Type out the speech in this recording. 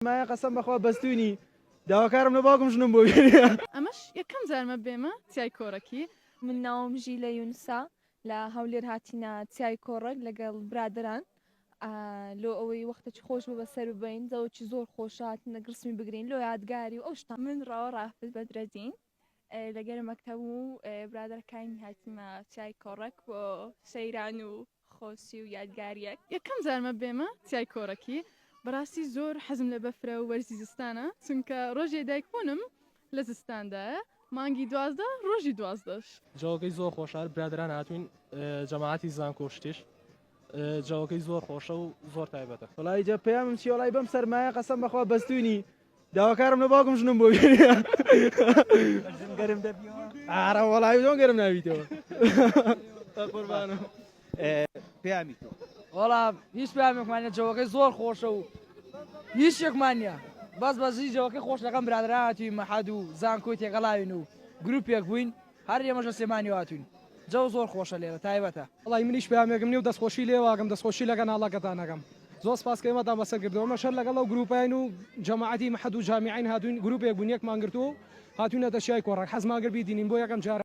ما قسم بخوا بەستوونی داواکارم لە باوکم ژنم بۆ ئەمەش یەکەم جارمە بێمە چای کۆڕەکی من ناوم ژیلە یونسا لە هەولێر هاتیینە چای کۆڕک لەگەڵ برادران لۆ ئەوەی وەختێکی خۆش بوو بەسەر ببین دەوەکی زۆر خۆشات نەگرسمی بگرین لۆ یادگاری و ئەو شتا من ڕاوە ڕافز بەدرەدین لەگەر مەکتەب و برادەکانی هاتیمە چای کۆڕک بۆ سەیران و خۆسی و یادگاریەک یەکەم جارمە بێمە چای کۆڕەکی بەڕاستی زۆر حەزم لە بەفرە و وەرزی زستانە چونکە ڕۆژێ دایکبوونم لە زستاندایە مانگی 12 ڕۆژی 12ش جاوەکەی زۆر خۆشار برادران هاتوین جەماعەتی زانکۆشتیش جاوەکەی زۆر خۆشە و زۆر تایبەتە وڵی جە پەیامم چی وڵی بەم سەرمایە قەسەم بەخوا بەستوونی داواکارم لە باوکم ژنم بۆ گەرم دەبیەوە ئارە وڵی زۆر گەرم ناویتەوە قوربانە پەیامی تۆ وەڵا هیچ پامێکمانە جەوەکەی زۆر خۆشە و هیچ شێکمانە بەس بەزی جەوەکەی خۆش لەقەم برادراهاتی مەحەد و زانکۆی تێگەڵاوین و گروپێک بووین هەر ئێمەژە سێمانی هاتوین جەو زۆر خۆشە لێرە تایبەتە وڵی منیش پامێکم نیە و دەستخۆشی لێواگەم دەستخۆشی لەگە ناڵەکەتانەکەم زۆر سپاسکەمەتان بەسەر کردەوە شەر لەگەڵ ئەو گروپین و جەماعەتی مەحەد و جامیعین هاتوین گروپێک بوون یەکمان گرتو هاتوونەتە چای کۆڕک حەزماگر بیدینین بۆ یەکەم جارە